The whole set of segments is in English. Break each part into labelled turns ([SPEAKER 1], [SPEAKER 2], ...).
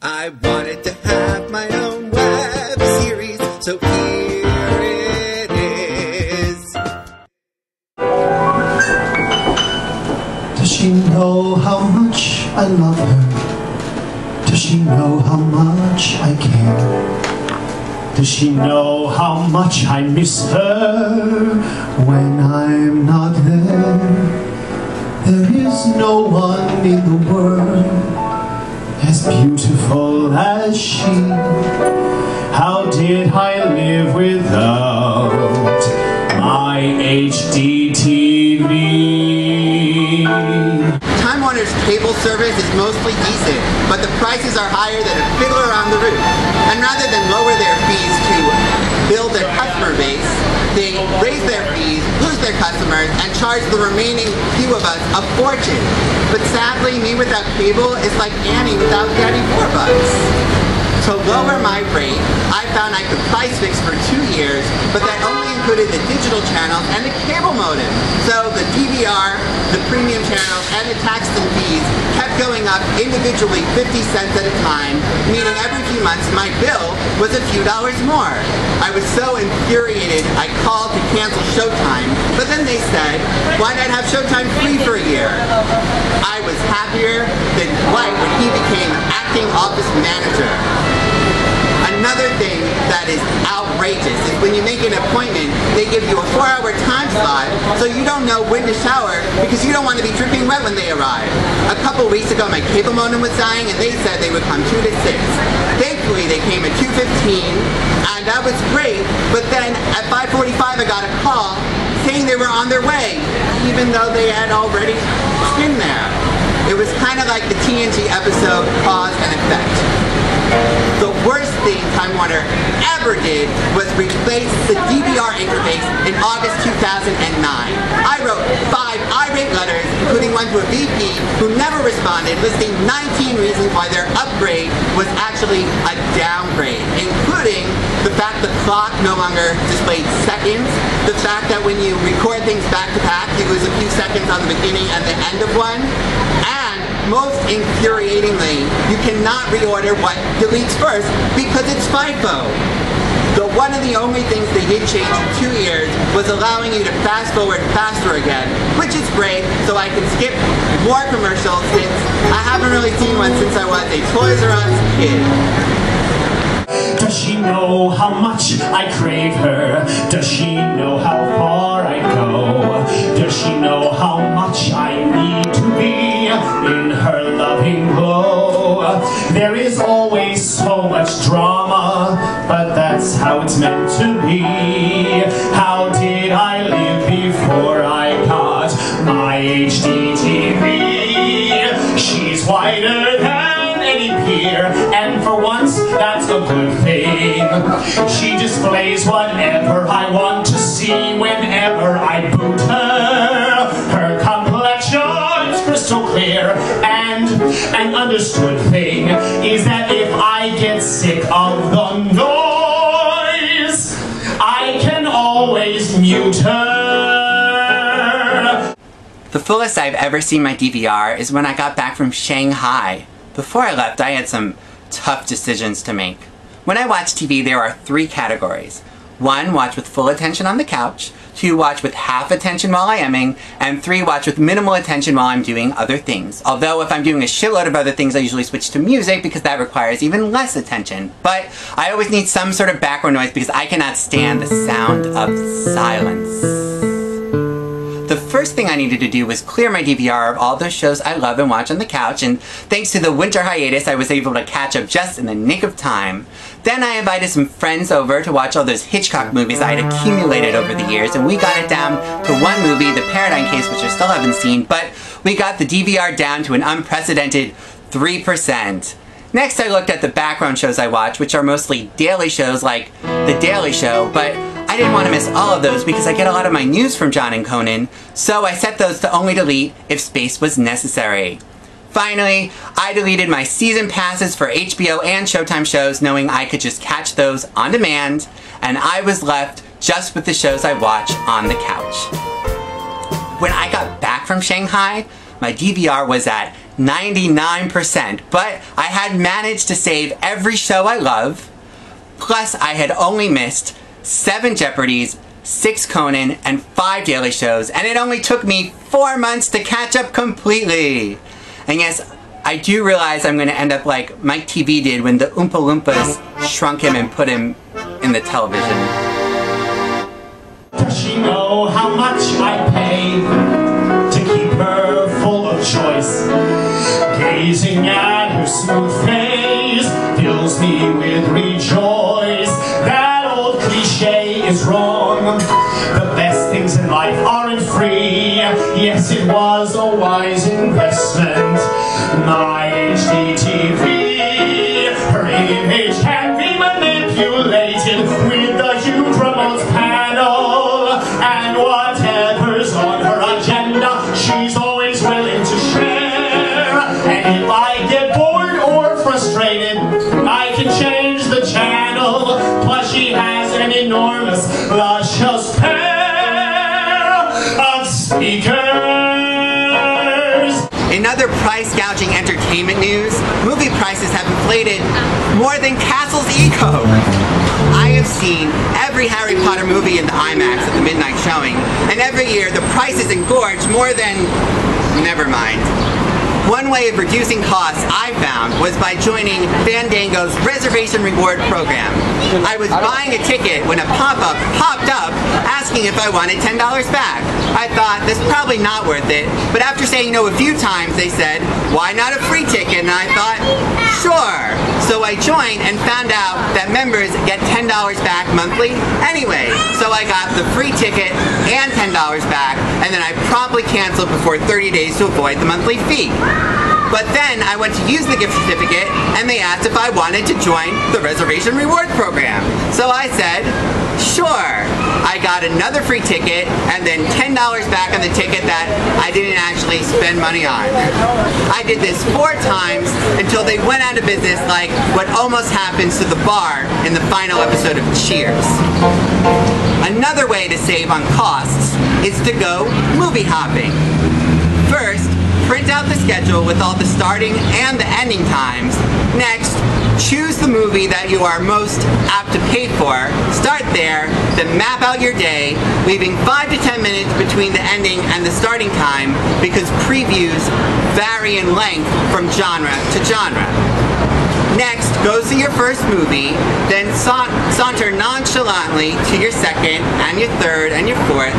[SPEAKER 1] I wanted to have my own web series, so here it is.
[SPEAKER 2] Does she know how much I love her? Does she know how much I care? Does she know how much I miss her when I'm not there? There is no one in the world as beautiful as she. How did I live without my HD TV?
[SPEAKER 1] Time Warner's cable service is mostly decent, but the prices are higher than a fiddler on the roof. And rather than lower their fees to build their customer base, they raise their fees, lose their customers, and charge the remaining few of us a fortune. But sadly, me without cable is like Annie without Daddy $4. To lower my rate, I found I could price fix for 2 years, but that only included the digital channels and the cable modem. So the DVR, the premium channels, and the taxes and fees kept going up individually 50 cents at a time, meaning every few months my bill was a few dollars more. I was so infuriated I called to cancel Showtime, but then they said, why not have Showtime free for a year? I was happier than Dwight when he became acting office manager. Another thing that is outrageous is when you make an appointment, they give you a 4-hour time slot so you don't know when to shower because you don't want to be dripping wet when they arrive. A couple weeks ago my cable modem was dying and they said they would come 2 to 6. Thankfully they came at 2:15 and that was great, but then at 5:45 I got a call saying they were on their way even though they had already been there. It was kind of like the TNG episode Cause and Effect. The worst thing Time Warner ever did was replace the DVR interface in August 2009. I wrote 5 irate letters, including one to a VP who never responded, listing 19 reasons why their upgrade was actually a downgrade, including the fact the clock no longer displayed seconds, the fact that when you record things back to back, you lose a few seconds on the beginning and the end of one, and most infuriatingly, you cannot reorder what deletes first because it's FIFO. One of the only things they did change in 2 years was allowing you to fast forward faster again, which is great, so I can skip more commercials since I haven't really seen one since I was a Toys R Us kid.
[SPEAKER 2] Does she know how much I crave her? Does she know how far I go? Does she know how much I need to be in her loving glow? There is always so much drama, but that's how it's meant to be. How did I live before I got my HD TV? She's whiter than any peer, and for once that's a good thing. She displays whatever I want to see whenever I boot her. Her complexion's crystal clear, and an understood thing is that if I get sick of the noise, I can always mute her.
[SPEAKER 1] The fullest I've ever seen my DVR is when I got back from Shanghai. Before I left, I had some tough decisions to make. When I watch TV, there are 3 categories. 1, watch with full attention on the couch. 2, watch with half attention while I am-ing. And 3, watch with minimal attention while I'm doing other things. Although if I'm doing a shitload of other things, I usually switch to music because that requires even less attention. But I always need some sort of background noise because I cannot stand the sound of silence. The first thing I needed to do was clear my DVR of all those shows I love and watch on the couch, and thanks to the winter hiatus, I was able to catch up just in the nick of time. Then I invited some friends over to watch all those Hitchcock movies I had accumulated over the years, and we got it down to one movie, The Paradigm Case, which I still haven't seen, but we got the DVR down to an unprecedented 3%. Next, I looked at the background shows I watch, which are mostly daily shows like The Daily Show, but I didn't want to miss all of those because I get a lot of my news from John and Conan, so I set those to only delete if space was necessary. Finally, I deleted my season passes for HBO and Showtime shows, knowing I could just catch those on demand, and I was left just with the shows I watch on the couch. When I got back from Shanghai, my DVR was at 99%, but I had managed to save every show I love, plus I had only missed 7 Jeopardies, 6 Conan, and 5 Daily Shows, and it only took me 4 months to catch up completely. And yes, I do realize I'm going to end up like Mike TV did when the Oompa Loompas shrunk him and put him in the television.
[SPEAKER 2] Does she know how much I pay to keep her full of choice? Gazing at her smooth face fills me with rejoice. That old cliche is wrong. The best things in life aren't free. Yes, it was a wise investment. My HD TV, her image can be manipulated with the huge remote panel, and whatever's on her agenda, she's always willing to share. And if I get bored or frustrated, I can change the channel. Plus she has an enormous, luscious pair of speakers.
[SPEAKER 1] In other price-gouging entertainment news, movie prices have inflated more than Castle's ego. I have seen every Harry Potter movie in the IMAX at the midnight showing, and every year the price is engorged more than... never mind. One way of reducing costs I found was by joining Fandango's reservation reward program. I was buying a ticket when a pop-up popped up asking if I wanted $10 back. I thought, this is probably not worth it, but after saying no a few times, they said, why not a free ticket? And I thought, sure. So I joined and found out that members get $10 back monthly anyway. So I got the free ticket and $10 back, and then I promptly canceled before 30 days to avoid the monthly fee. But then I went to use the gift certificate and they asked if I wanted to join the reservation reward program. So I said, sure. I got another free ticket and then $10 back on the ticket that I didn't actually spend money on. I did this 4 times until they went out of business, like what almost happens to the bar in the final episode of Cheers. Another way to save on costs is to go movie hopping. First, print out the schedule with all the starting and the ending times. Next, choose the movie that you are most apt to pay for. Start there, then map out your day, leaving 5 to 10 minutes between the ending and the starting time because previews vary in length from genre to genre. Next, go see your first movie, then saunter nonchalantly to your second, and your third, and your fourth.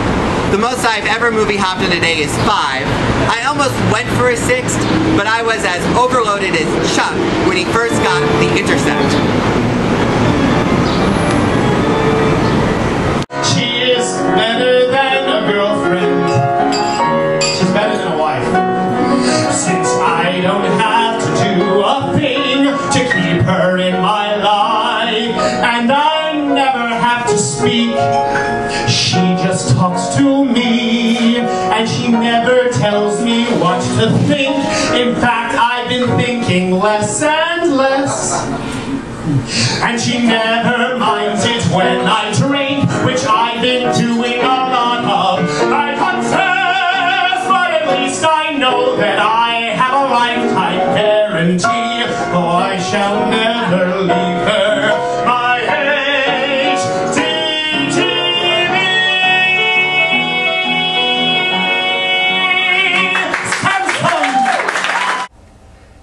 [SPEAKER 1] The most I've ever movie hopped in a day is 5. I almost went for a 6th, but I was as overloaded as Chuck when he first got The Intercept.
[SPEAKER 2] She is better than a girlfriend. She's better than a wife. Since I don't have to do a thing to keep her in my life, and I never have to speak, she just talks to me, and she never tells me what to think. In fact, I've been thinking less and less, and she never minds it when I drink, which I've been doing a lot of. I confess, but at least I know that I have a lifetime guarantee. Oh, I shall never leave her. My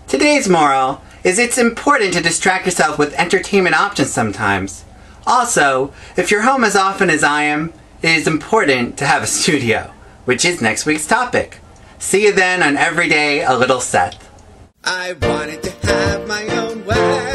[SPEAKER 1] Today's moral is it's important to distract yourself with entertainment options sometimes. Also, if you're home as often as I am, it is important to have a studio, which is next week's topic. See you then on Everyday a Little Seth.
[SPEAKER 3] I wanted to have my own way.